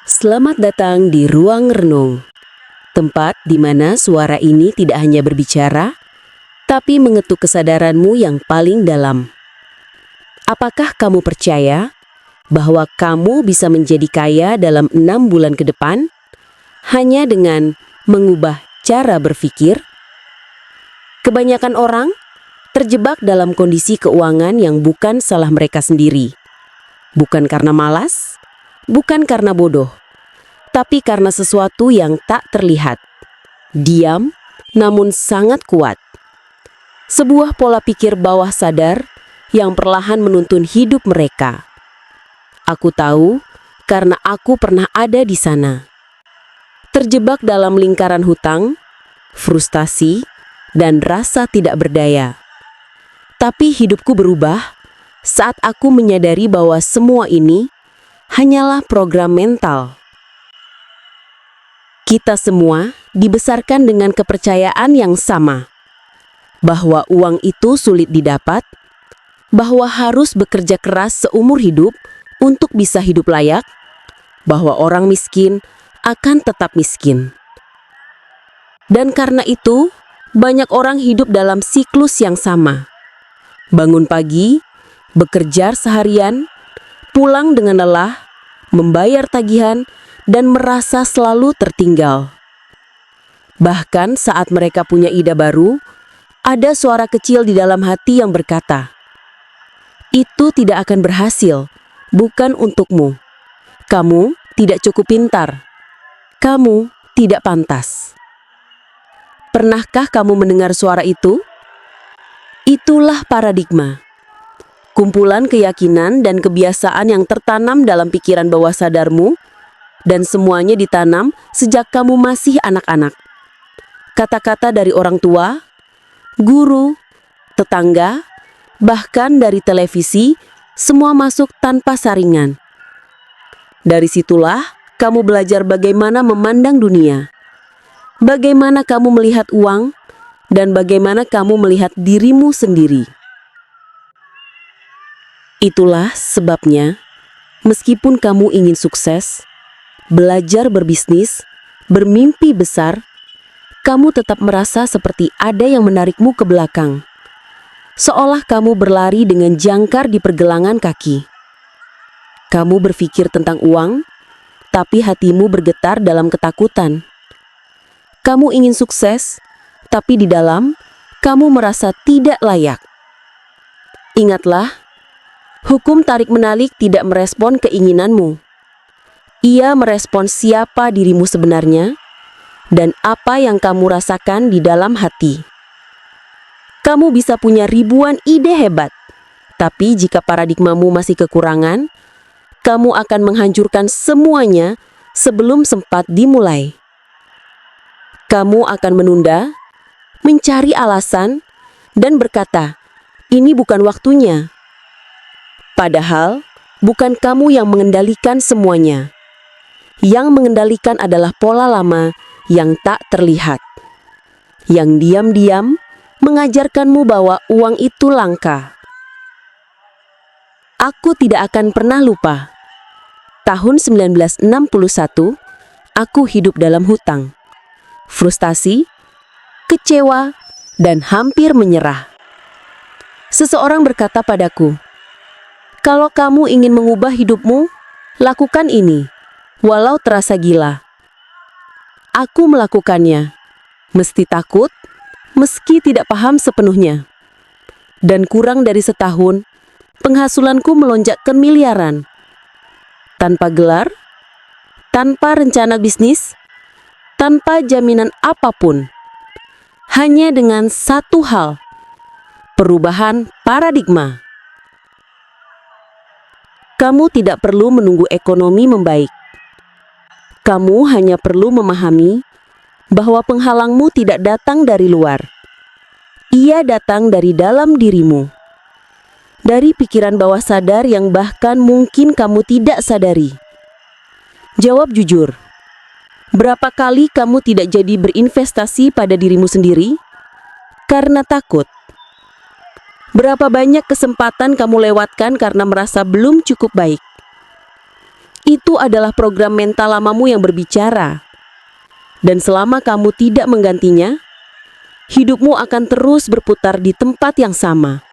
Selamat datang di Ruang Renung, tempat di mana suara ini tidak hanya berbicara, tapi mengetuk kesadaranmu yang paling dalam. Apakah kamu percaya bahwa kamu bisa menjadi kaya dalam 6 bulan ke depan hanya dengan mengubah cara berpikir? Kebanyakan orang terjebak dalam kondisi keuangan yang bukan salah mereka sendiri. Bukan karena malas, bukan karena bodoh, tapi karena sesuatu yang tak terlihat. Diam, namun sangat kuat. Sebuah pola pikir bawah sadar yang perlahan menuntun hidup mereka. Aku tahu karena aku pernah ada di sana. Terjebak dalam lingkaran hutang, frustasi, dan rasa tidak berdaya. Tapi hidupku berubah saat aku menyadari bahwa semua ini hanyalah program mental. Kita semua dibesarkan dengan kepercayaan yang sama, bahwa uang itu sulit didapat, bahwa harus bekerja keras seumur hidup untuk bisa hidup layak, bahwa orang miskin akan tetap miskin. Dan karena itu, banyak orang hidup dalam siklus yang sama. Bangun pagi, bekerja seharian, pulang dengan lelah, membayar tagihan, dan merasa selalu tertinggal. Bahkan saat mereka punya ide baru, ada suara kecil di dalam hati yang berkata, "Itu tidak akan berhasil, bukan untukmu. Kamu tidak cukup pintar. Kamu tidak pantas." Pernahkah kamu mendengar suara itu? Itulah paradigma. Kumpulan keyakinan dan kebiasaan yang tertanam dalam pikiran bawah sadarmu, dan semuanya ditanam sejak kamu masih anak-anak. Kata-kata dari orang tua, guru, tetangga, bahkan dari televisi, semua masuk tanpa saringan. Dari situlah kamu belajar bagaimana memandang dunia, bagaimana kamu melihat uang, dan bagaimana kamu melihat dirimu sendiri. Itulah sebabnya, meskipun kamu ingin sukses, belajar berbisnis, bermimpi besar, kamu tetap merasa seperti ada yang menarikmu ke belakang. Seolah kamu berlari dengan jangkar di pergelangan kaki. Kamu berpikir tentang uang, tapi hatimu bergetar dalam ketakutan. Kamu ingin sukses, tapi di dalam, kamu merasa tidak layak. Ingatlah, hukum tarik-menarik tidak merespon keinginanmu. Ia merespon siapa dirimu sebenarnya dan apa yang kamu rasakan di dalam hati. Kamu bisa punya ribuan ide hebat, tapi jika paradigmamu masih kekurangan, kamu akan menghancurkan semuanya sebelum sempat dimulai. Kamu akan menunda, mencari alasan, dan berkata, "Ini bukan waktunya." Padahal, bukan kamu yang mengendalikan semuanya. Yang mengendalikan adalah pola lama yang tak terlihat, yang diam-diam mengajarkanmu bahwa uang itu langka. Aku tidak akan pernah lupa. Tahun 1961, aku hidup dalam hutang, frustasi, kecewa, dan hampir menyerah. Seseorang berkata padaku, "Kalau kamu ingin mengubah hidupmu, lakukan ini, walau terasa gila." Aku melakukannya, meski takut, meski tidak paham sepenuhnya. Dan kurang dari setahun, penghasilanku melonjak ke miliaran. Tanpa gelar, tanpa rencana bisnis, tanpa jaminan apapun. Hanya dengan satu hal, perubahan paradigma. Kamu tidak perlu menunggu ekonomi membaik. Kamu hanya perlu memahami bahwa penghalangmu tidak datang dari luar. Ia datang dari dalam dirimu. Dari pikiran bawah sadar yang bahkan mungkin kamu tidak sadari. Jawab jujur. Berapa kali kamu tidak jadi berinvestasi pada dirimu sendiri? Karena takut. Berapa banyak kesempatan kamu lewatkan karena merasa belum cukup baik? Itu adalah program mental lamamu yang berbicara. Dan selama kamu tidak menggantinya, hidupmu akan terus berputar di tempat yang sama.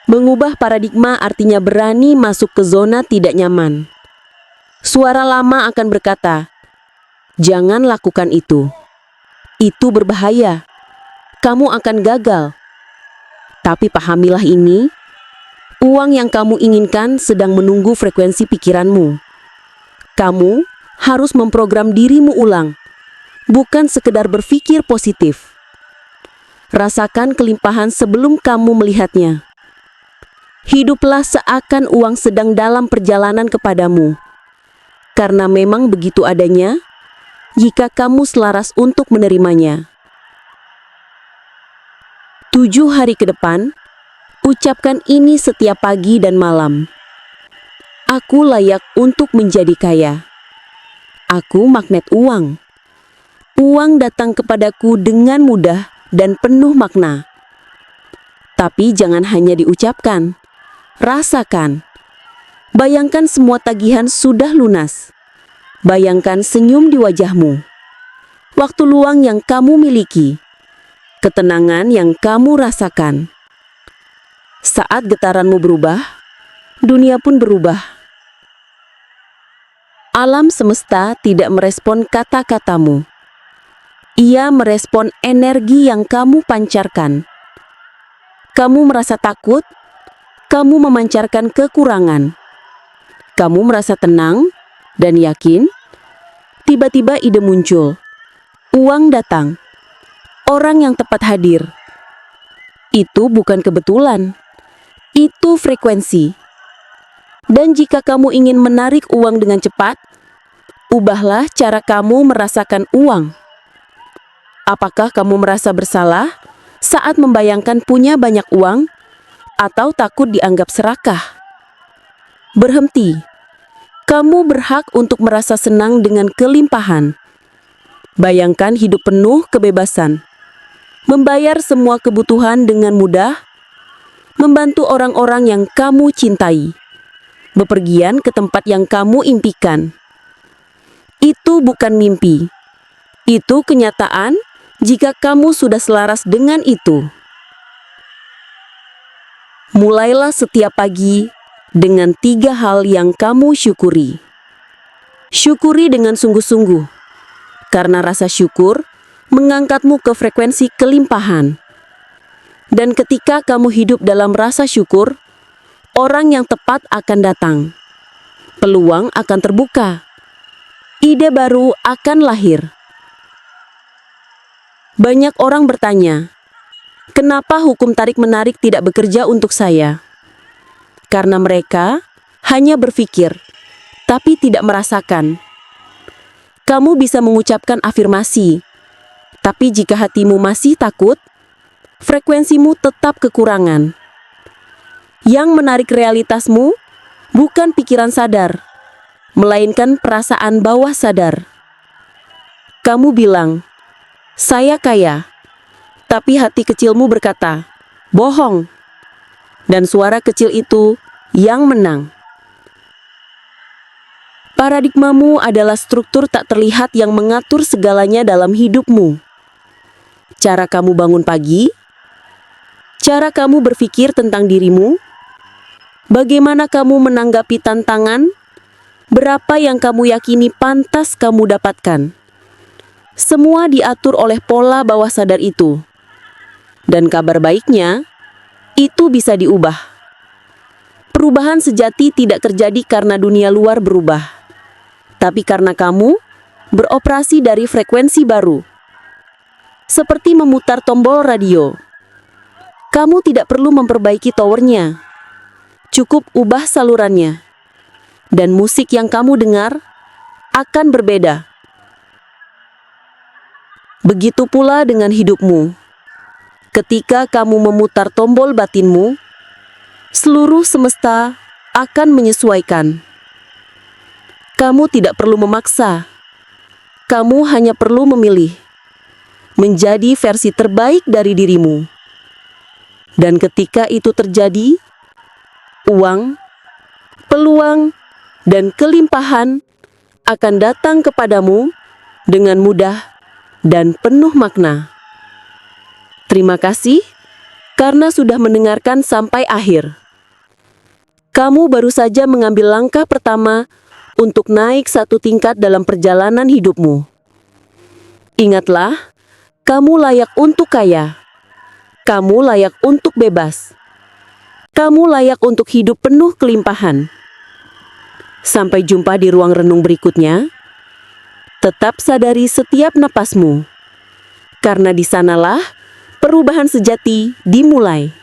Mengubah paradigma artinya berani masuk ke zona tidak nyaman. Suara lama akan berkata, "Jangan lakukan itu. Itu berbahaya. Kamu akan gagal." Tapi pahamilah ini, uang yang kamu inginkan sedang menunggu frekuensi pikiranmu. Kamu harus memprogram dirimu ulang, bukan sekedar berpikir positif. Rasakan kelimpahan sebelum kamu melihatnya. Hiduplah seakan uang sedang dalam perjalanan kepadamu. Karena memang begitu adanya, jika kamu selaras untuk menerimanya. 7 hari ke depan, ucapkan ini setiap pagi dan malam. Aku layak untuk menjadi kaya. Aku magnet uang. Uang datang kepadaku dengan mudah dan penuh makna. Tapi jangan hanya diucapkan, rasakan. Bayangkan semua tagihan sudah lunas. Bayangkan senyum di wajahmu. Waktu luang yang kamu miliki. Ketenangan yang kamu rasakan. Saat getaranmu berubah, dunia pun berubah. Alam semesta tidak merespon kata-katamu. Ia merespon energi yang kamu pancarkan. Kamu merasa takut, kamu memancarkan kekurangan. Kamu merasa tenang dan yakin, tiba-tiba ide muncul. Uang datang. Orang yang tepat hadir. Itu bukan kebetulan. Itu frekuensi. Dan jika kamu ingin menarik uang dengan cepat, ubahlah cara kamu merasakan uang. Apakah kamu merasa bersalah saat membayangkan punya banyak uang atau takut dianggap serakah? Berhenti. Kamu berhak untuk merasa senang dengan kelimpahan. Bayangkan hidup penuh kebebasan. Membayar semua kebutuhan dengan mudah, membantu orang-orang yang kamu cintai, bepergian ke tempat yang kamu impikan. Itu bukan mimpi, itu kenyataan jika kamu sudah selaras dengan itu. Mulailah setiap pagi dengan 3 hal yang kamu syukuri. Syukuri dengan sungguh-sungguh, karena rasa syukur mengangkatmu ke frekuensi kelimpahan. Dan ketika kamu hidup dalam rasa syukur, orang yang tepat akan datang. Peluang akan terbuka. Ide baru akan lahir. Banyak orang bertanya, kenapa hukum tarik-menarik tidak bekerja untuk saya? Karena mereka hanya berpikir, tapi tidak merasakan. Kamu bisa mengucapkan afirmasi, tapi jika hatimu masih takut, frekuensimu tetap kekurangan. Yang menarik realitasmu bukan pikiran sadar, melainkan perasaan bawah sadar. Kamu bilang, "Saya kaya," tapi hati kecilmu berkata, "Bohong." Dan suara kecil itu yang menang. Paradigmamu adalah struktur tak terlihat yang mengatur segalanya dalam hidupmu. Cara kamu bangun pagi, cara kamu berpikir tentang dirimu, bagaimana kamu menanggapi tantangan, berapa yang kamu yakini pantas kamu dapatkan. Semua diatur oleh pola bawah sadar itu. Dan kabar baiknya, itu bisa diubah. Perubahan sejati tidak terjadi karena dunia luar berubah, tapi karena kamu beroperasi dari frekuensi baru. Seperti memutar tombol radio. Kamu tidak perlu memperbaiki towernya. Cukup ubah salurannya. Dan musik yang kamu dengar akan berbeda. Begitu pula dengan hidupmu. Ketika kamu memutar tombol batinmu, seluruh semesta akan menyesuaikan. Kamu tidak perlu memaksa. Kamu hanya perlu memilih. Menjadi versi terbaik dari dirimu. Dan ketika itu terjadi, uang, peluang, dan kelimpahan akan datang kepadamu dengan mudah dan penuh makna. Terima kasih karena sudah mendengarkan sampai akhir. Kamu baru saja mengambil langkah pertama untuk naik satu tingkat dalam perjalanan hidupmu. Ingatlah, kamu layak untuk kaya. Kamu layak untuk bebas. Kamu layak untuk hidup penuh kelimpahan. Sampai jumpa di ruang renung berikutnya. Tetap sadari setiap napasmu, karena di sanalah perubahan sejati dimulai.